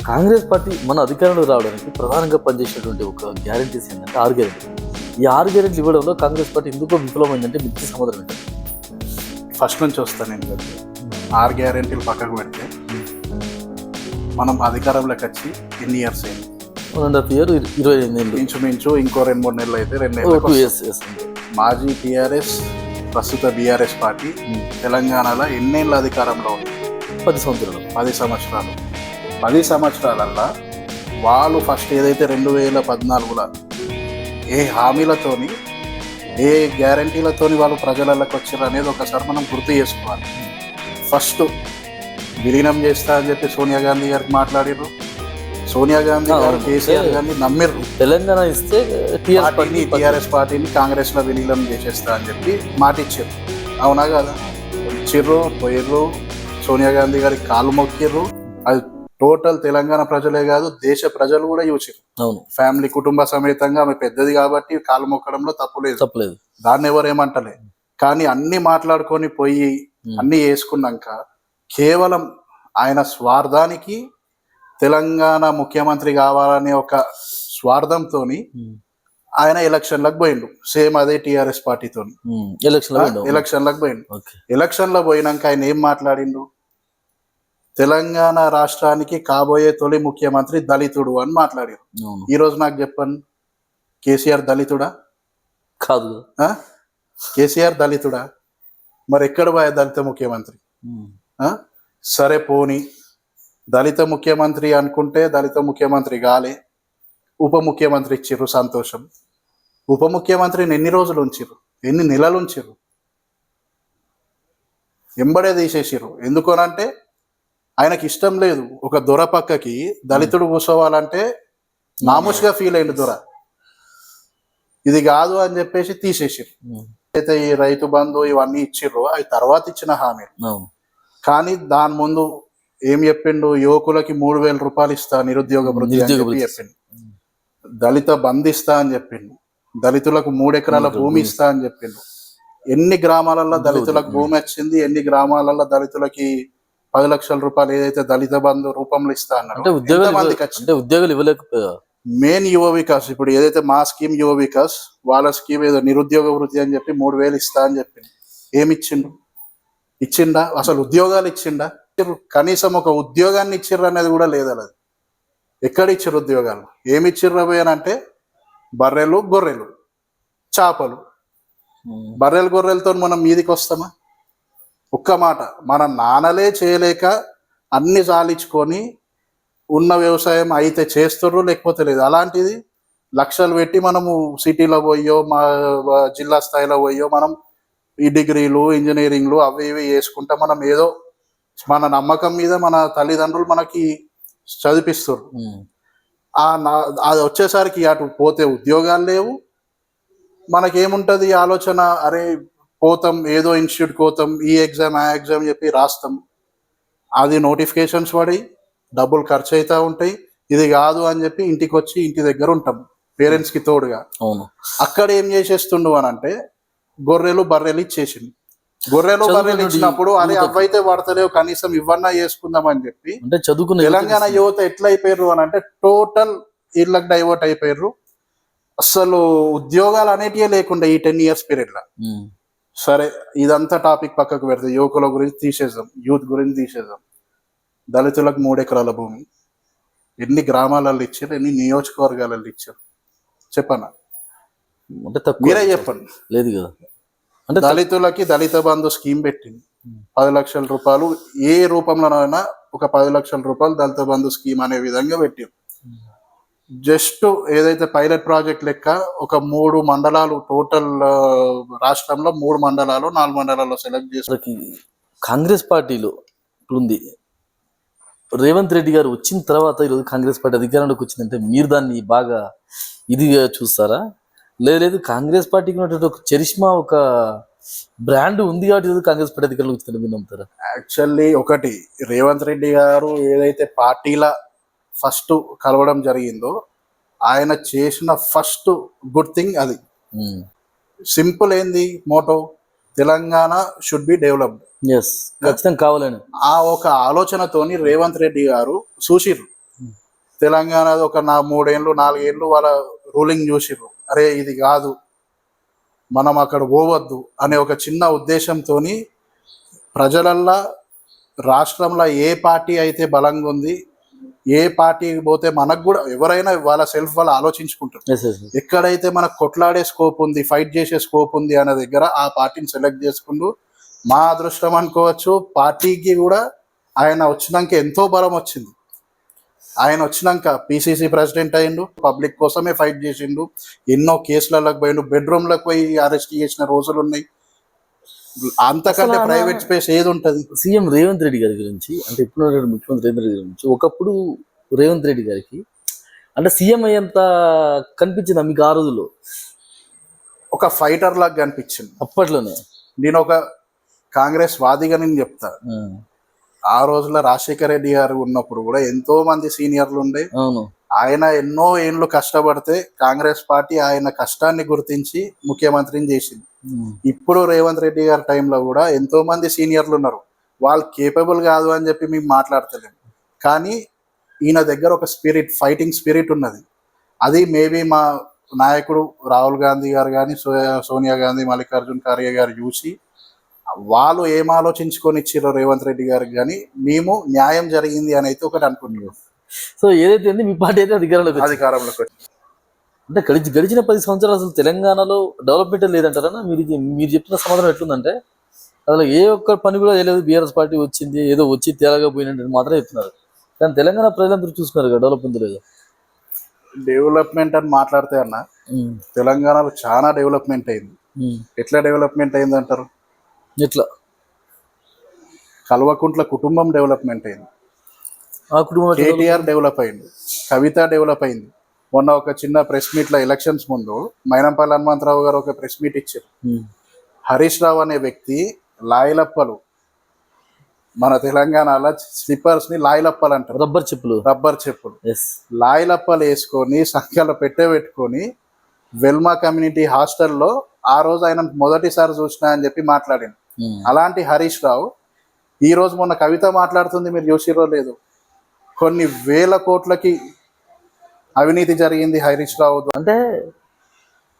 Congress party మన అధికారంలో రావడానికి ప్రధానంగా పనిచేసినటువంటి ఒక గ్యారెంటీస్ ఏంటంటే 6 గ్యారెంటీ. ఈ 6 గ్యారెంటీలు ఇవ్వడంలో కాంగ్రెస్ పార్టీ ఎందుకో విఫలమైందంటే మిర్చి సమాధానం ఏంటంటే ఫస్ట్ నుంచి వస్తాను నేను కదా 6 గ్యారెంటీలు పక్కకు పెడితే మనం అధికారంలోకి వచ్చి ఎన్ని ఇయర్స్ అయింది? 1.5 year, 28 ఏళ్ళు. ఇంచుమించు ఇంకో 2-3 నెలలు అయితే 2 2 నెలలు. years. మాజీ టీఆర్ఎస్ ప్రస్తుత బీఆర్ఎస్ పార్టీ తెలంగాణలో ఎన్నేళ్ళ అధికారంలో ఉంది? 10 సంవత్సరాలు. 10 సంవత్సరాలు. 10 సంవత్సరాలల్లా వాళ్ళు ఫస్ట్ ఏదైతే 2014లో ఏ హామీలతోని ఏ గ్యారంటీలతోని వాళ్ళు ప్రజలలోకి వచ్చారు అనేది ఒకసారి మనం గుర్తు చేసుకోవాలి. ఫస్ట్ విలీనం చేస్తా అని చెప్పి సోనియా గాంధీ గారికి మాట్లాడారు. సోనియా గాంధీ గారు కేసీఆర్ గారిని నమ్మిర్రు. తెలంగాణ ఇస్తే టీఆర్ఎస్ పార్టీని కాంగ్రెస్ లో విలీనం చేసేస్తా అని చెప్పి మాట ఇచ్చారు. అవునా కదా? ఇచ్చిర్రు, పోయిర్రు, సోనియా గాంధీ గారికి కాలు మొక్కిర్రు. అది టోటల్ తెలంగాణ ప్రజలే కాదు, దేశ ప్రజలు కూడా చూసారు. అవును, ఫ్యామిలీ కుటుంబ సమేతంగా ఆమె పెద్దది కాబట్టి కాలు మొక్కడంలో తప్పులేదు. దాన్ని ఎవరు ఏమంటలే. కానీ అన్ని మాట్లాడుకొని పోయి అన్ని వేసుకున్నాక కేవలం ఆయన స్వార్థానికి తెలంగాణ ముఖ్యమంత్రి కావాలనే ఒక స్వార్థంతో ఆయన ఎలక్షన్లకు పోయిండు. సేమ్ అదే టీఆర్ఎస్ పార్టీతో ఎలక్షన్లకు పోయిండు. ఎలక్షన్లో పోయినాక ఆయన ఏం మాట్లాడిండు? తెలంగాణ రాష్ట్రానికి కాబోయే తొలి ముఖ్యమంత్రి దళితుడు అని మాట్లాడారు. ఈ రోజు నాకు చెప్పండి, కేసీఆర్ దళితుడా? కాదు. కేసీఆర్ దళితుడా? మరి ఎక్కడ పోయా దళిత ముఖ్యమంత్రి? సరే పోనీ దళిత ముఖ్యమంత్రి అనుకుంటే దళిత ముఖ్యమంత్రి కాలే, ఉప ముఖ్యమంత్రి ఇచ్చిర్రు, సంతోషం. ఉప ముఖ్యమంత్రిని ఎన్ని రోజులు ఉంచిర్రు? ఎన్ని నెలలు ఉంచిర్రు? ఎంబడే తీసేసిర్రు. ఎందుకనంటే ఆయనకి ఇష్టం లేదు. ఒక దొర పక్కకి దళితుడు కూర్చోవాలంటే నాముష్గా ఫీల్ అయింది దొర. ఇది కాదు అని చెప్పేసి తీసేసిర్రు. అయితే ఈ రైతు బంధు ఇవన్నీ ఇచ్చిర్రు, అవి తర్వాత ఇచ్చిన హామీలు. కానీ దాని ముందు ఏం చెప్పిండు? యువకులకి 3,000 రూపాయలు ఇస్తా నిరుద్యోగ వృత్తి అని చెప్పి చెప్పిండు. దళిత బంధు ఇస్తా అని చెప్పిండు. దళితులకు 3 ఎకరాల భూమి ఇస్తా అని చెప్పిండు. ఎన్ని గ్రామాలలో దళితులకు భూమి వచ్చింది? ఎన్ని గ్రామాలలో దళితులకి 10 లక్షల రూపాయలు ఏదైతే దళిత బంధు రూపంలో ఇస్తా అన్నారు? ఉద్యోగాలు ఇవ్వలేకపోయా. మెయిన్ యువ వికాస్, ఇప్పుడు ఏదైతే మా స్కీమ్ యువ వికాస్, వాళ్ళ స్కీమ్ ఏదో నిరుద్యోగ వృత్తి అని చెప్పి 3,000 ఇస్తా అని చెప్పిండు. ఏమి ఇచ్చిండు? ఇచ్చిండా? అసలు ఉద్యోగాలు ఇచ్చిండా? కనీసం ఒక ఉద్యోగాన్ని ఇచ్చిర్రు అనేది కూడా లేదు. అది ఎక్కడ ఇచ్చిర్రు ఉద్యోగాలు? ఏమి ఇచ్చిర్రు అవి అని అంటే బర్రెలు, గొర్రెలు, చేపలు. బర్రెలు గొర్రెలతో మనం మీదికి వస్తామా? ఒక్క మాట, మన నాన్నలే చేయలేక అన్ని సాలించుకొని ఉన్న వ్యవసాయం అయితే చేస్తుర్రు, లేకపోతే లేదు. అలాంటిది లక్షలు పెట్టి మనము సిటీలో పోయో మా జిల్లా స్థాయిలో పోయో మనం ఈ డిగ్రీలు, ఇంజనీరింగ్లు అవి ఇవి చేసుకుంటా మనం ఏదో మన నమ్మకం మీద మన తల్లిదండ్రులు మనకి చదివిస్తారు. అది వచ్చేసరికి అటు పోతే ఉద్యోగాలు లేవు. మనకేముంటుంది ఆలోచన? అరే పోతాం, ఏదో ఇన్స్టిట్యూట్కి పోతాం, ఈ ఎగ్జామ్ ఆ ఎగ్జామ్ చెప్పి రాస్తాం. అది నోటిఫికేషన్స్ పడి డబ్బులు ఖర్చు అవుతూ ఉంటాయి. ఇది కాదు అని చెప్పి ఇంటికి వచ్చి ఇంటి దగ్గర ఉంటాం పేరెంట్స్కి తోడుగా. అక్కడ ఏం చేసేస్తుండు అని అంటే గొర్రెలు బర్రెలు ఇచ్చేసిండు. గొర్రెలు బర్రెలు ఇచ్చినప్పుడు అదే అవైతే వాడతలేవు, కనీసం ఇవన్నా చేసుకుందాం అని చెప్పి తెలంగాణ యువత ఎట్లా అయిపోయారు అని అంటే టోటల్ ఇళ్ళకి డైవర్ట్ అయిపోయారు. అసలు ఉద్యోగాలు అనేటివే లేకుండా ఈ 10 years పీరియడ్ లో. సరే ఇదంతా టాపిక్ పక్కకు పెడితే యువకుల గురించి తీసేద్దాం, యూత్ గురించి తీసేద్దాం. దళితులకు 3 ఎకరాల భూమి ఎన్ని గ్రామాలలో ఇచ్చారు? ఎన్ని నియోజకవర్గాలలో ఇచ్చారు? చెప్పనా? మీరే చెప్పండి. లేదు కదా. అంటే దళితులకి దళిత బంధు స్కీమ్ పెట్టింది. 10 లక్షల రూపాయలు ఏ రూపంలోనైనా ఒక 10 లక్షల రూపాయలు దళిత బంధు స్కీమ్ అనే విధంగా పెట్టింది. జస్ట్ ఏదైతే పైలట్ ప్రాజెక్ట్ లెక్క ఒక 3 మండలాలు టోటల్ రాష్ట్రంలో 3 మండలాలు 4 మండలాల్లో సెలెక్ట్ చేసి కాంగ్రెస్ పార్టీలో ఉంది. రేవంత్ రెడ్డి గారు వచ్చిన తర్వాత ఈరోజు కాంగ్రెస్ పార్టీ అధికారంలోకి వచ్చిందంటే మీరు దాన్ని బాగా ఇదిగా చూస్తారా? లేదు, కాంగ్రెస్ పార్టీకి ఉన్నటువంటి ఒక చరిష్మా, ఒక బ్రాండ్ ఉంది కాబట్టి కాంగ్రెస్ పార్టీ అధికారంలోకి వచ్చిందంటే మీరు నమ్ముతారా? యాక్చువల్లీ ఒకటి, రేవంత్ రెడ్డి గారు ఏదైతే పార్టీల ఫస్ట్ కలవడం జరిగిందో ఆయన చేసిన ఫస్ట్ గుడ్ థింగ్ అది. సింపుల్ ఏంది motto? Telangana should be developed. ఖచ్చితంగా కావాలని ఆ ఒక ఆలోచనతోని రేవంత్ రెడ్డి గారు చూసిర్రు తెలంగాణ ఒక 3 ఏళ్ళు 4 ఏళ్ళు వాళ్ళ రూలింగ్ చూసిర్రు. అరే ఇది కాదు, మనం అక్కడ పోవద్దు అనే ఒక చిన్న ఉద్దేశంతోని ప్రజలల్లా రాష్ట్రంలో ఏ పార్టీ అయితే బలంగా ఉంది, ఏ పార్టీకి పోతే మనకు కూడా ఎవరైనా వాళ్ళ సెల్ఫ్ వాళ్ళు ఆలోచించుకుంటారు. ఎస్ ఎస్ ఎక్కడైతే మనకు కొట్లాడే స్కోప్ ఉంది, ఫైట్ చేసే స్కోప్ ఉంది అనే దగ్గర ఆ పార్టీని సెలెక్ట్ చేసుకుంటూ మా అదృష్టం అనుకోవచ్చు. పార్టీకి కూడా ఆయన వచ్చినాక ఎంతో బలం వచ్చింది. ఆయన వచ్చినాక పిసిసి ప్రెసిడెంట్ అయ్యిండు, పబ్లిక్ కోసమే ఫైట్ చేసిండు, ఎన్నో కేసులకు పోయిండు, బెడ్రూమ్లకు పోయి అరెస్ట్ చేసిన రోజులు ఉన్నాయి. అంతకంటే అసలు ప్రైవేట్ స్పేస్ ఏది ఉంటుంది? సీఎం రేవంత్ రెడ్డి గారి గురించి, అంటే ఇప్పుడు ముఖ్యమంత్రి రేవంత్ రెడ్డి గారి గురించి, ఒకప్పుడు రేవంత్ రెడ్డి గారికి అంటే సీఎం అయ్యేంత కనిపించిందా మీకు ఆ రోజుల్లో? ఒక ఫైటర్ లాగా కనిపించింది అప్పట్లోనే. నేను ఒక కాంగ్రెస్ వాదిగా నేను చెప్తా. ఆ రోజుల్లో రాజశేఖర రెడ్డి గారు ఉన్నప్పుడు కూడా ఎంతో మంది సీనియర్లు ఉండే. అవును. ఆయన ఎన్నో ఏళ్ళు కష్టపడితే కాంగ్రెస్ పార్టీ ఆయన కష్టాన్ని గుర్తించి ముఖ్యమంత్రిని చేసింది. ఇప్పుడు రేవంత్ రెడ్డి గారి టైంలో కూడా ఎంతో మంది సీనియర్లు ఉన్నారు, వాళ్ళు కేపబుల్ కాదు అని చెప్పి మేము మాట్లాడతలేము. కానీ ఈయన దగ్గర ఒక స్పిరిట్, ఫైటింగ్ స్పిరిట్ ఉన్నది. అది మేబీ మా నాయకుడు రాహుల్ గాంధీ గారు కానీ, సోనియా గాంధీ, మల్లికార్జున్ ఖార్గే గారు చూసి వాళ్ళు ఏం ఆలోచించుకొని ఇచ్చారో రేవంత్ రెడ్డి గారికి, కానీ మేము న్యాయం జరిగింది అని అయితే ఒకటి అనుకుంటున్నాం. సో ఏదైతే ఉంది, మీ పార్టీ అయితే అధికారంలోకి అధికారంలోకి అంటే గడిచిన 10 సంవత్సరాలు అసలు తెలంగాణలో డెవలప్మెంట్ లేదంటారా? మీరు చెప్తున్న సమాధానం ఎట్లుందంటే అసలు ఏ ఒక్క పని కూడా చేయలేదు, బీఆర్ఎస్ పార్టీ వచ్చింది ఏదో వచ్చి తేలగా పోయినట్టు మాత్రమే చెప్తున్నారు. కానీ తెలంగాణ ప్రజలందరూ చూస్తున్నారు కదా డెవలప్మెంట్ లేదు. డెవలప్మెంట్ అని మాట్లాడితే అన్న, తెలంగాణలో చాలా డెవలప్మెంట్ అయింది. ఎట్లా డెవలప్మెంట్ అయింది అంటారు? ఎట్లా? కల్వకుంట్ల కుటుంబం డెవలప్మెంట్ అయింది, ఆ కుటుంబం కేటీఆర్ డెవలప్ అయింది, కవిత డెవలప్ అయింది. మొన్న ఒక చిన్న ప్రెస్ మీట్ లో ఎలక్షన్స్ ముందు మైనంపల్లి హనుమంతరావు గారు ఒక ప్రెస్ మీట్ ఇచ్చారు. హరీష్ రావు అనే వ్యక్తి లాయలప్పలు, మన తెలంగాణలో స్లిప్పర్స్ ని లాయలప్పలు అంటారు, రబ్బర్ చెప్పులు లాయలప్పలు వేసుకొని సంఖ్యలో పెట్టుకొని వెల్మా కమ్యూనిటీ హాస్టల్లో ఆ రోజు ఆయన మొదటిసారి చూసినా అని చెప్పి మాట్లాడింది. అలాంటి హరీష్ రావు ఈ రోజు మొన్న కవిత మాట్లాడుతుంది, మీరు చూసిరో లేదు, కొన్ని వేల కోట్లకి అవినీతి జరిగింది హరీష్ రావు. అంటే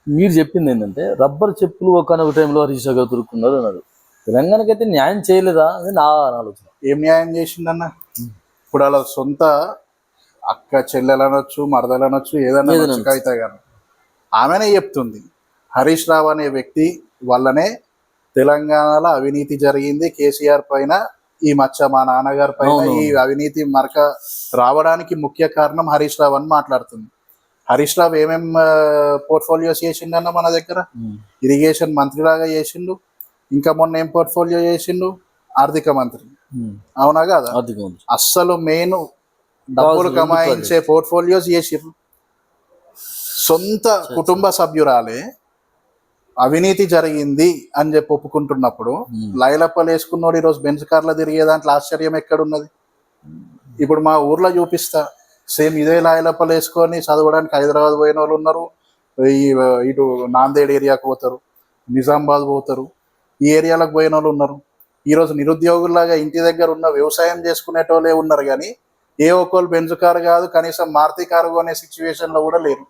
మీరు చెప్పింది ఏంటంటే రబ్బర్ చెప్పులు ఒకనొక టైంలో హరీష్ రావు గారు దొరుకుతున్నారు అన్నారు. తెలంగాణకి అయితే న్యాయం చేయలేదా అని నా ఆలోచన. ఏం న్యాయం చేసిందన్న? ఇప్పుడు అలా సొంత అక్క చెల్లెలు అనొచ్చు, మరదలు అనొచ్చు, ఏదన్నా కవిత గారు ఆమెనే చెప్తుంది, హరీష్ రావు అనే వ్యక్తి వల్లనే తెలంగాణలో అవినీతి జరిగింది, కేసీఆర్ పైన ఈ మచ్చ మా నాన్నగారి పైన ఈ అవినీతి మరక రావడానికి ముఖ్య కారణం హరీష్ రావు అని మాట్లాడుతుంది. హరీష్ రావు ఏమేం పోర్ట్ఫోలియోస్ చేసిండన్న మన దగ్గర? ఇరిగేషన్ మంత్రిలాగా చేసిండు, ఇంకా మొన్న ఏం పోర్ట్ఫోలియో చేసిండు? ఆర్థిక మంత్రి, అవునా కదా? అస్సలు మెయిన్ డబ్బులు కమాయించే పోర్ట్ఫోలియోస్ చేసిర్రు. సొంత కుటుంబ సభ్యురాలే అవినీతి జరిగింది అని చెప్పి ఒప్పుకుంటున్నప్పుడు లైలప్పలు వేసుకున్నోడు ఈరోజు బెంచ్ కార్లో తిరిగే దాంట్లో ఆశ్చర్యం ఎక్కడున్నది? ఇప్పుడు మా ఊర్లో చూపిస్తా, సేమ్ ఇదే లాయలప్పలు వేసుకొని చదవడానికి హైదరాబాద్ పోయిన వాళ్ళు ఉన్నారు, ఇటు నాందేడ్ ఏరియాకు పోతారు, నిజామాబాద్ పోతారు, ఈ ఏరియాలకు పోయిన వాళ్ళు ఉన్నారు. ఈరోజు నిరుద్యోగుల్లాగా ఇంటి దగ్గర ఉన్న వ్యవసాయం చేసుకునేటోళ్ళే ఉన్నారు, కానీ ఏ ఒక్కళ్ళు బెంచ్ కారు కాదు, కనీసం మారుతి కారు కొనే సిచ్యువేషన్లో కూడా లేరు.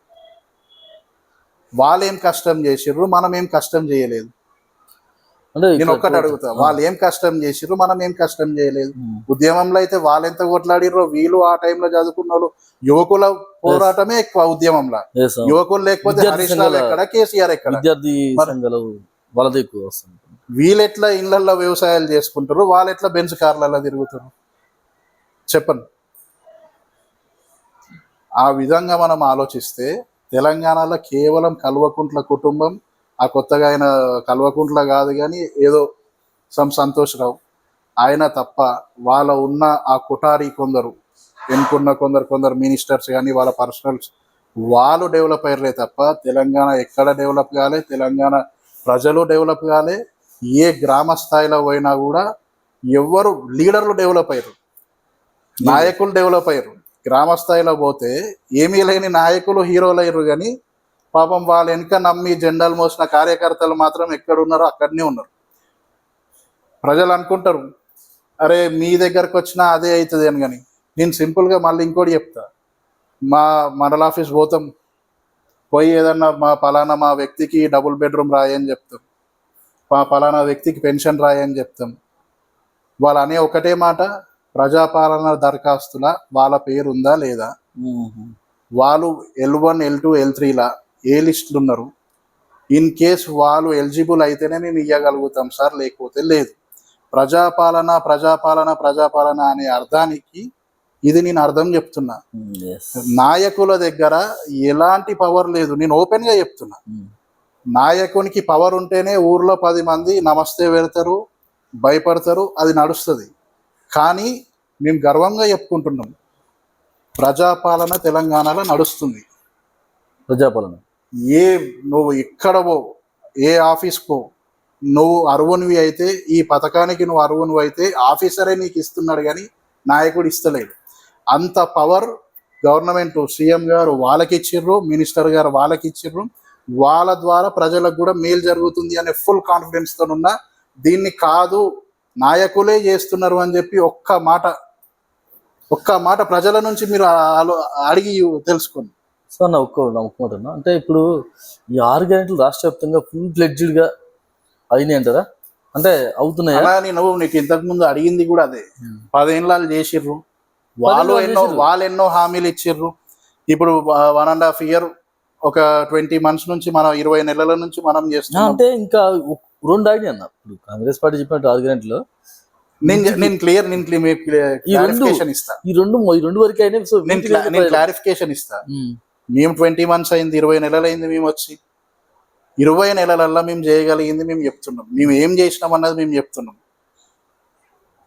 వాళ్ళు ఏం కష్టం చేసిర్రు, మనం ఏం కష్టం చేయలేదు. నేను ఒక్కటి అడుగుతా, వాళ్ళు ఏం కష్టం చేసిర్రు, మనం ఏం కష్టం చేయలేదు. ఉద్యమంలో అయితే వాళ్ళు ఎంత కొట్లాడిర్రో, వీళ్ళు ఆ టైంలో చదువుకున్న వాళ్ళు, యువకుల పోరాటమే ఎక్కువ ఉద్యమంలో. యువకులు లేకపోతే హరీష్ రావు ఎక్కడ, కేసీఆర్ ఎక్కడ? వీళ్ళు ఎట్లా ఇళ్లలో వ్యవసాయాలు చేసుకుంటారు, వాళ్ళు ఎట్లా బెంచ్ కార్లలో తిరుగుతారు చెప్పండి? ఆ విధంగా మనం ఆలోచిస్తే తెలంగాణలో కేవలం కల్వకుంట్ల కుటుంబం, ఆ కొత్తగా ఆయన కల్వకుంట్ల కాదు కానీ ఏదో సంతోష్ రావు ఆయన తప్ప, వాళ్ళ ఉన్న ఆ కుటారి కొందరు ఎన్నుకున్న కొందరు మినిస్టర్స్ కానీ వాళ్ళ పర్సనల్స్ వాళ్ళు డెవలప్ అయ్యారే తప్ప తెలంగాణ ఎక్కడ డెవలప్ కాలే, తెలంగాణ ప్రజలు డెవలప్ కాలే. ఏ గ్రామ స్థాయిలో పోయినా కూడా ఎవరు లీడర్లు డెవలప్ అయ్యారు, నాయకులు డెవలప్ అయ్యారు. గ్రామ స్థాయిలో పోతే ఏమీ లేని నాయకులు హీరోలు అయ్యారు, కానీ పాపం వాళ్ళ వెనుక నమ్మి జెండాలు మోసిన కార్యకర్తలు మాత్రం ఎక్కడున్నారో అక్కడనే ఉన్నారు. ప్రజలు అనుకుంటారు అరే మీ దగ్గరకు వచ్చినా అదే అవుతుంది అని, కానీ నేను సింపుల్గా మళ్ళీ ఇంకోటి చెప్తా, మా మండల ఆఫీస్ పోతాం, పోయి ఏదన్నా మా వ్యక్తికి డబుల్ బెడ్రూమ్ రాయని చెప్తాం, మా పలానా వ్యక్తికి పెన్షన్ రాయని చెప్తాం. వాళ్ళు అనే ఒకటే మాట, ప్రజాపాలన దరఖాస్తుల వాళ్ళ పేరు ఉందా లేదా, వాళ్ళు L1 L2 L3లా ఏ లిస్టులు ఉన్నారు, ఇన్ కేస్ వాళ్ళు ఎలిజిబుల్ అయితేనే మేము ఇవ్వగలుగుతాం సార్, లేకపోతే లేదు. ప్రజాపాలన ప్రజాపాలన ప్రజాపాలన అనే అర్థానికి ఇది నేను అర్థం చెప్తున్నా. నాయకుల దగ్గర ఎలాంటి పవర్ లేదు, నేను ఓపెన్ గా చెప్తున్నా. నాయకునికి పవర్ ఉంటేనే ఊర్లో 10 మంది నమస్తే పెడతారు, భయపడతారు, అది నడుస్తుంది. కానీ మేము గర్వంగా చెప్పుకుంటున్నాం, ప్రజాపాలన తెలంగాణలో నడుస్తుంది. ప్రజాపాలన ఏ నువ్వు ఎక్కడవో ఏ ఆఫీస్కో నువ్వు అర్హునివి అయితే, ఈ పథకానికి నువ్వు అర్హునివి అయితే ఆఫీసరే నీకు ఇస్తున్నాడు, కానీ నాయకుడు ఇస్తలేడు. అంత పవర్ గవర్నమెంట్, సీఎం గారు వాళ్ళకి ఇచ్చిర్రు, మినిస్టర్ గారు వాళ్ళకి ఇచ్చిర్రు. వాళ్ళ ద్వారా ప్రజలకు కూడా మేలు జరుగుతుంది అనే ఫుల్ కాన్ఫిడెన్స్తో ఉన్న దీన్ని కాదు నాయకులే చేస్తున్నారు అని చెప్పి ఒక్క మాట ప్రజల నుంచి మీరు అడిగి తెలుసుకోండి. సో నా ఒక్క మాట అన్న, అంటే ఇప్పుడు ఈ 6 గ్యారెంటీలు రాష్ట్ర వ్యాప్తంగా ఫుల్ ఫ్లెడ్జ్డ్గా అయినాయి అంటారా? అంటే అవుతున్నాయా? అలా నీకు ఇంతకు ముందు అడిగింది కూడా అదే. 10 ఏళ్ళు చేసిర్రు, వాళ్ళు ఎన్నో హామీలు ఇచ్చిర్రు. ఇప్పుడు 1.5 year, ఒక 20 months నుంచి మనం 20 నెలల నుంచి మనం చేస్తున్నాం. అంటే ఇంకా 2 అయినాయి అన్న. ఇప్పుడు కాంగ్రెస్ పార్టీ చెప్పినట్టు 6 గ్యారెంటీలో నేను క్లారిఫికేషన్ ఇస్తా. ఈ రెండు వరకు అయినా. సో నేను క్లారిఫికేషన్ ఇస్తా. మేము 20 months అయింది, 20 నెలలు అయింది మేము వచ్చి. 20 నెలలల్లో మేము చేయగలిగింది మేము చెప్తున్నాం, మేము ఏం చేసినాం అన్నది మేము చెప్తున్నాం.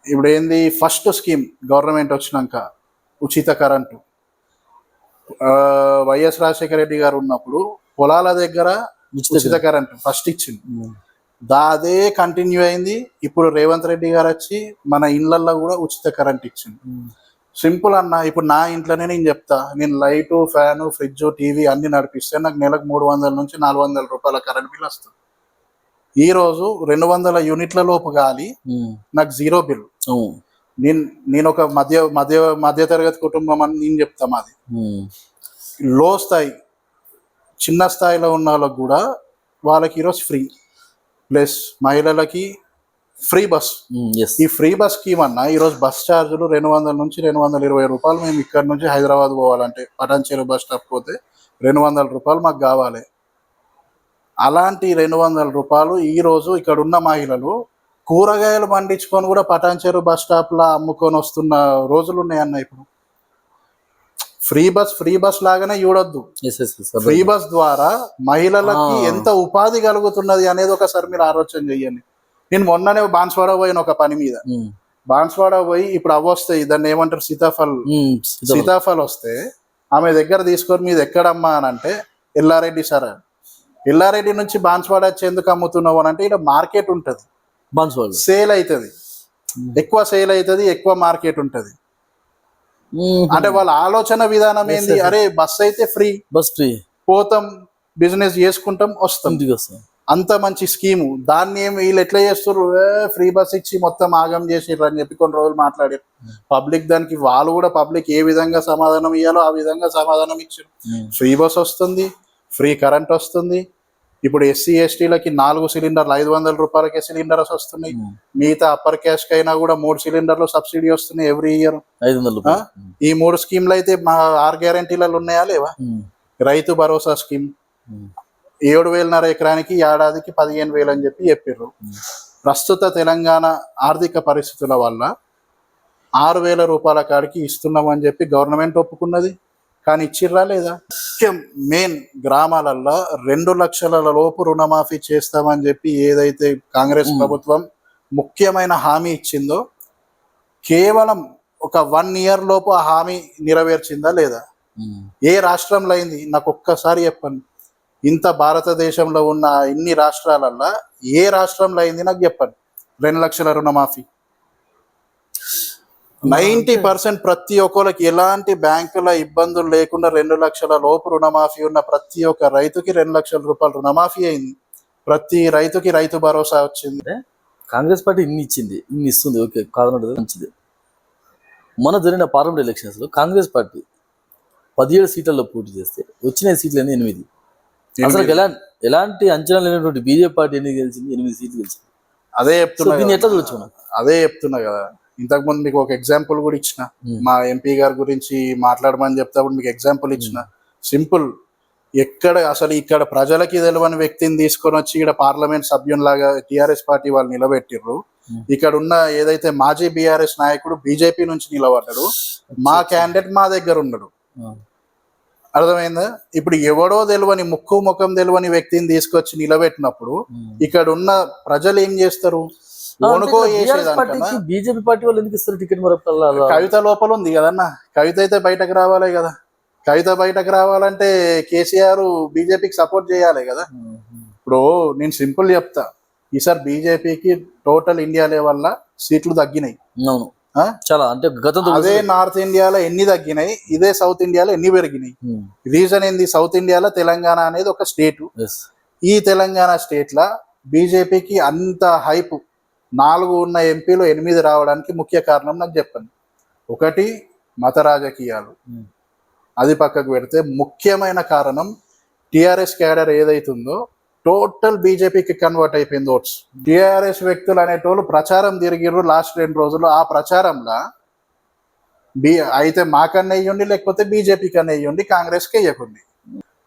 ఇప్పుడు ఏంది, ఫస్ట్ స్కీమ్ గవర్నమెంట్ వచ్చినాక ఉచిత కరెంటు. వైఎస్ రాజశేఖర రెడ్డి గారు ఉన్నప్పుడు పొలాల దగ్గర ఉచిత కరెంటు ఫస్ట్ ఇచ్చింది, అదే కంటిన్యూ అయింది. ఇప్పుడు రేవంత్ రెడ్డి గారు వచ్చి మన ఇళ్లల్లో కూడా ఉచిత కరెంట్ ఇచ్చింది. సింపుల్ అన్న, ఇప్పుడు నా ఇంట్లోనే నేను చెప్తా, నేను లైటు, ఫ్యాను, ఫ్రిడ్జ్, టీవీ అన్ని నడిపిస్తే నాకు నెలకు 300 నుంచి 400 రూపాయల కరెంట్ బిల్ వస్తుంది. ఈ రోజు 200 యూనిట్ల లోపు గాలి, నాకు 0 బిల్. నేను ఒక మధ్య తరగతి కుటుంబం అని నేను చెప్తా. మాది లో స్థాయి, చిన్న స్థాయిలో ఉన్న వాళ్ళకి కూడా వాళ్ళకి ఈరోజు ఫ్రీ, ప్లస్ మహిళలకి ఫ్రీ బస్. ఈ ఫ్రీ బస్ స్కీమ్ అన్న, ఈరోజు బస్ ఛార్జీలు 200 నుంచి 220 రూపాయలు. మేము ఇక్కడ నుంచి హైదరాబాద్ పోవాలంటే పటాన్చెరు బస్ స్టాప్ పోతే 200 రూపాయలు మాకు కావాలి. అలాంటి 200 రూపాయలు ఈరోజు ఇక్కడ ఉన్న మహిళలు కూరగాయలు పండించుకొని కూడా పటాన్చెరు బస్ స్టాప్లో అమ్ముకొని వస్తున్న రోజులు ఉన్నాయన్న. ఇప్పుడు ఫ్రీ బస్ లాగానే చూడొద్దు. ఫ్రీ బస్ ద్వారా మహిళలకి ఎంత ఉపాధి కలుగుతున్నది అనేది ఒకసారి మీరు ఆలోచన చెయ్యండి. నేను మొన్ననే బాన్స్వాడ పోయిన ఒక పని మీద. బాన్స్వాడ పోయి ఇప్పుడు వస్తాయి, దాన్ని ఏమంటారు, సీతాఫల్ వస్తే ఆమె దగ్గర తీసుకొని మీద ఎక్కడమ్మా అని అంటే, ఎల్లారెడ్డి సార్, ఎల్లారెడ్డి నుంచి బాన్స్వాడ వచ్చి ఎందుకు అమ్ముతున్నావు అని అంటే, ఇక్కడ మార్కెట్ ఉంటుంది, సేల్ అవుతుంది, ఎక్కువ సేల్ అవుతుంది, ఎక్కువ మార్కెట్ ఉంటుంది. అంటే వాళ్ళ ఆలోచన విధానం ఏంది, అరే బస్ అయితే ఫ్రీ పోతాం, బిజినెస్ చేసుకుంటాం, వస్తాం. అంత మంచి స్కీము. దాన్ని ఏమి వీళ్ళు ఎట్లా చేస్తారు, ఫ్రీ బస్ ఇచ్చి మొత్తం ఆగం చేసిర్రు అని చెప్పి కొన్ని రోజులు మాట్లాడారు. పబ్లిక్ దానికి వాళ్ళు కూడా పబ్లిక్ ఏ విధంగా సమాధానం ఇవ్వాలో ఆ విధంగా సమాధానం ఇచ్చారు. ఫ్రీ బస్ వస్తుంది, ఫ్రీ కరెంట్ వస్తుంది. ఇప్పుడు SC STలకి 4 సిలిండర్లు 500 రూపాయలకే సిలిండర్స్ వస్తున్నాయి. మిగతా అప్పర్ క్యాస్ట్ అయినా కూడా 3 సిలిండర్లు సబ్సిడీ వస్తున్నాయి ఎవ్రీ ఇయర్. ఈ 3 స్కీమ్లు అయితే మా 6 గ్యారెంటీలలో ఉన్నాయా లేవా? రైతు భరోసా స్కీమ్ 7,500 ఎకరానికి ఏడాదికి 15,000 అని చెప్పి చెప్పారు. ప్రస్తుత తెలంగాణ ఆర్థిక పరిస్థితుల వల్ల 6,000 రూపాయల కాడికి ఇస్తున్నామని చెప్పి గవర్నమెంట్ ఒప్పుకున్నది. కానీ ఇచ్చిర్రా లేదా? మెయిన్ గ్రామాలల్లో 2 లక్షల లోపు రుణమాఫీ చేస్తామని చెప్పి ఏదైతే కాంగ్రెస్ ప్రభుత్వం ముఖ్యమైన హామీ ఇచ్చిందో, కేవలం ఒక 1 year లోపు ఆ హామీ నెరవేర్చిందా లేదా? ఏ రాష్ట్రంలో అయింది నాకు ఒక్కసారి చెప్పండి. ఇంత భారతదేశంలో ఉన్న ఇన్ని రాష్ట్రాలల్లో ఏ రాష్ట్రంలో అయింది నాకు చెప్పండి 2 లక్షల రుణమాఫీ? 90% ప్రతి ఒక్కరికి ఎలాంటి బ్యాంకుల ఇబ్బందులు లేకుండా 2 లక్షల లోపు రుణమాఫీ ఉన్న ప్రతి ఒక్క రైతుకి 2 లక్షల రూపాయలు రుణమాఫీ అయింది. ప్రతి రైతుకి రైతు భరోసా వచ్చింది. కాంగ్రెస్ పార్టీ ఇన్ని ఇచ్చింది, ఇన్ని ఇస్తుంది, ఓకే కాదన్నది మంచిది. మన జరిగిన పార్లమెంట్ ఎలక్షన్స్లో కాంగ్రెస్ పార్టీ 17 సీట్లలో పోటీ చేస్తే వచ్చిన సీట్లు 8. అసలు ఎలాంటి అంచనా లేనటువంటి బీజేపీ పార్టీ ఎన్ని గెలిచింది? 8 సీట్లు గెలిచింది. అదే సో చెప్తున్నా దీన్ని ఎట్లా కదా. చూడొచ్చు మనం? అదే చెప్తున్నా కదా, ఇంతకు ముందు మీకు ఒక ఎగ్జాంపుల్ కూడా ఇచ్చిన, మా ఎంపీ గారి గురించి మాట్లాడమని చెప్తాప్పుడు మీకు ఎగ్జాంపుల్ ఇచ్చిన. సింపుల్, ఎక్కడ అసలు ఇక్కడ ప్రజలకి తెలియని వ్యక్తిని తీసుకొని వచ్చి ఇక్కడ పార్లమెంట్ సభ్యునిలాగా టిఆర్ఎస్ పార్టీ వాళ్ళు నిలబెట్టిర్రు. ఇక్కడ ఉన్న ఏదైతే మాజీ బీఆర్ఎస్ నాయకుడు బీజేపీ నుంచి నిలబడ్డాడు, మా క్యాండిడేట్ మా దగ్గర ఉన్నాడు. అర్థమైందా? ఇప్పుడు ఎవడో తెలియని ముక్కు ముఖం తెలియని వ్యక్తిని తీసుకొచ్చి నిలబెట్టినప్పుడు ఇక్కడ ఉన్న ప్రజలు ఏం చేస్తారు? వణుకో చేసేదానికన్నా బీజేపీ పార్టీ వాళ్ళు ఎందుకు ఇస్తారు టికెట్? మరి కవిత లోపల ఉంది కదన్న, కవిత అయితే బయటకు రావాలే కదా. కవిత బయటకు రావాలంటే కేసీఆర్ బీజేపీకి సపోర్ట్ చేయాలి కదా. ఇప్పుడు నేను సింపుల్ చెప్తా, ఈసారి బీజేపీకి టోటల్ ఇండియా లెవెల్ సీట్లు తగ్గినాయి. అవును, చాలా. అంటే గతంలో అదే నార్త్ ఇండియాలో ఎన్ని తగ్గినాయి, ఇదే సౌత్ ఇండియాలో ఎన్ని పెరిగినాయి. రీజన్ ఏంది? సౌత్ ఇండియాలో తెలంగాణ అనేది ఒక స్టేట్. ఈ తెలంగాణ స్టేట్ లా బీజేపీకి అంత హైప్, 4 ఉన్న ఎంపీలు 8 రావడానికి ముఖ్య కారణం నాకు చెప్పండి. ఒకటి మత రాజకీయాలు, అది పక్కకు పెడితే ముఖ్యమైన కారణం టిఆర్ఎస్ క్యాడర్ ఏదైతుందో టోటల్ బీజేపీకి కన్వర్ట్ అయిపోయింది ఓట్స్. టిఆర్ఎస్ వ్యక్తులు అనేటోళ్ళు ప్రచారం తిరిగిర్రు లాస్ట్ 2 రోజులు. ఆ ప్రచారంలో అయితే మాకన్నా వేయండి, లేకపోతే బీజేపీ కన్నా వేయండి, కాంగ్రెస్కి వేయకండి.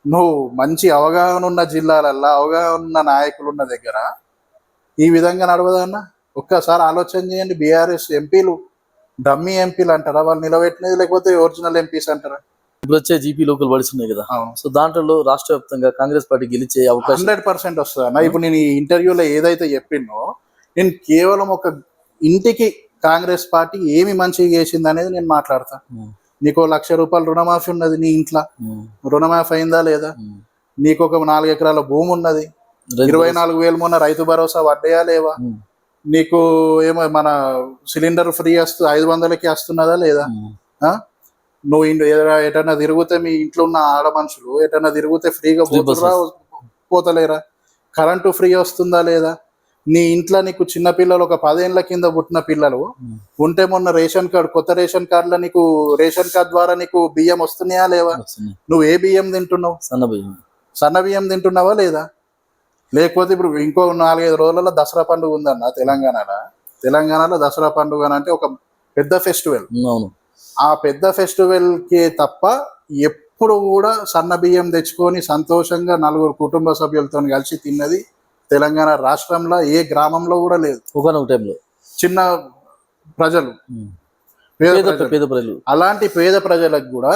నువ్వు మంచి అవగాహన ఉన్న జిల్లాలల్లో అవగాహన ఉన్న నాయకులు ఉన్న దగ్గర ఈ విధంగా నడవదన్న. ఒక్కసారి ఆలోచన చేయండి. బీఆర్ఎస్ ఎంపీలు డమ్మీ ఎంపీలు అంటారా వాళ్ళు నిలబెట్టినది, లేకపోతే ఒరిజినల్ ఎంపీస్ అంటారా? ఇప్పుడు వచ్చే జీపీ లోకల్ బడిస్ ఉన్నాయి కదా, సో దాంట్లో రాష్ట్ర వ్యాప్తంగా కాంగ్రెస్ పార్టీ గెలిచే అవకాశం 100% వస్తుంది అన్న. ఇప్పుడు నేను ఈ ఇంటర్వ్యూలో ఏదైతే చెప్పినో, నేను కేవలం ఒక ఇంటికి కాంగ్రెస్ పార్టీ ఏమి మంచిగా చేసింది అనేది నేను మాట్లాడతా. నీకు 1,00,000 రూపాయలు రుణమాఫీ ఉన్నది, నీ ఇంట్లో రుణమాఫీ అయిందా లేదా? నీకు ఒక 4 ఎకరాల భూమి ఉన్నది, 24,000 మొన్న రైతు భరోసా పడ్డాయా లేవా? నీకు ఏమో మన సిలిండర్ ఫ్రీ 500కి వస్తున్నదా లేదా? నువ్వు ఎటన్నా తిరిగితే మీ ఇంట్లో ఉన్న ఆడ మనుషులు ఎటన్నా తిరిగితే ఫ్రీగా పోతలేరా? కరెంటు ఫ్రీ వస్తుందా లేదా? నీ ఇంట్లో నీకు చిన్న పిల్లలు ఒక 10 ఏళ్ల కింద పుట్టిన పిల్లలు ఉంటే మొన్న రేషన్ కార్డు, కొత్త రేషన్ కార్డులో నీకు రేషన్ కార్డు ద్వారా నీకు బియ్యం వస్తున్నాయా లేవా? నువ్వు ఏ బియ్యం తింటున్నావు? సన్న బియ్యం తింటున్నావా లేదా? లేకపోతే ఇప్పుడు ఇంకో 4-5 రోజులలో దసరా పండుగ ఉందన్న తెలంగాణలో దసరా పండుగ అంటే ఒక పెద్ద ఫెస్టివల్. ఆ పెద్ద ఫెస్టివల్ కి తప్ప ఎప్పుడు కూడా సన్న బియ్యం తెచ్చుకొని సంతోషంగా 4 కుటుంబ సభ్యులతో కలిసి తిన్నది తెలంగాణ రాష్ట్రంలో ఏ గ్రామంలో కూడా లేదు. ఒకనొక టైంలో చిన్న ప్రజలు, పేద ప్రజలు, అలాంటి పేద ప్రజలకు కూడా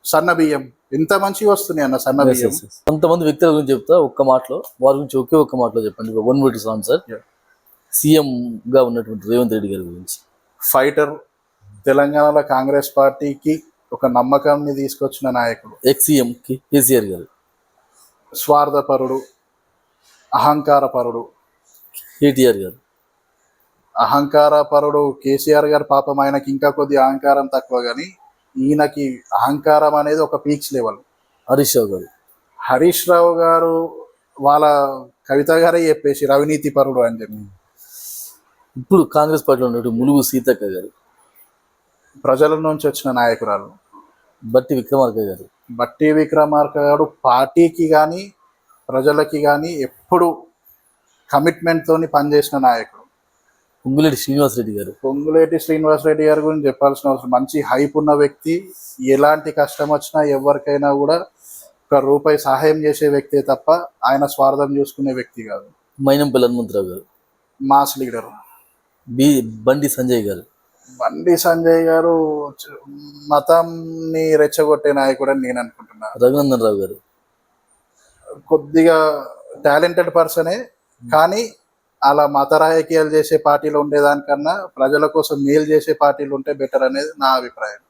సన్న బియ్యం ఎంత మంచిగా వస్తున్నాయి అన్న. సన్న బియ్యం కొంతమంది వ్యక్తుల గురించి చెప్తా, ఒక్క మాటలో వారి గురించి ఒక్క మాటలో చెప్పండి. 1 minute ఆన్సర్. సీఎం గా ఉన్నటువంటి రేవంత్ రెడ్డి గారి గురించి. ఫైటర్, తెలంగాణలో కాంగ్రెస్ పార్టీకి ఒక నమ్మకాన్ని తీసుకొచ్చిన నాయకుడు. ఎక్స్-సీఎం కేసీఆర్ గారు. స్వార్థపరుడు, అహంకారపరుడు కేటీఆర్ గారు. అహంకారపరుడు కేసీఆర్ గారు. పాపం ఆయనకి ఇంకా కొద్ది అహంకారం తక్కువ, కానీ ఈయనకి అహంకారం అనేది ఒక పీక్స్ లెవెల్. హరీష్ రావు గారు వాళ్ళ కవిత గారే చెప్పేసి అవినీతి పరుడు అని చెప్పి. ఇప్పుడు కాంగ్రెస్ పార్టీలో ఉన్నటువంటి ములుగు సీతక్క గారు. ప్రజల నుంచి వచ్చిన నాయకురాలు. బట్టి విక్రమార్క గారు పార్టీకి కానీ ప్రజలకి కానీ ఎప్పుడు కమిట్మెంట్ తోని పనిచేసిన నాయకుడు. పొంగులేటి శ్రీనివాస్ రెడ్డి గారి గురించి చెప్పాల్సిన అవసరం. మంచి హైప్ ఉన్న వ్యక్తి. ఎలాంటి కష్టం వచ్చినా ఎవరికైనా కూడా ₹1 సహాయం చేసే వ్యక్తే తప్ప ఆయన స్వార్థం చూసుకునే వ్యక్తి కాదు. మైనంపల్లి హనుమంతరావు గారు. Mass leader. బండి సంజయ్ గారు మతాన్ని రెచ్చగొట్టే నాయకుడు అని నేను అనుకుంటున్నా. రఘునందన్ రావు గారు కొద్దిగా టాలెంటెడ్ పర్సనే, కానీ అలా మత రాజకీయాలు చేసే పార్టీలో ఉండేదానికన్నా ప్రజల కోసం మేలు చేసే పార్టీలు ఉంటే బెటర్ అనేది నా అభిప్రాయం.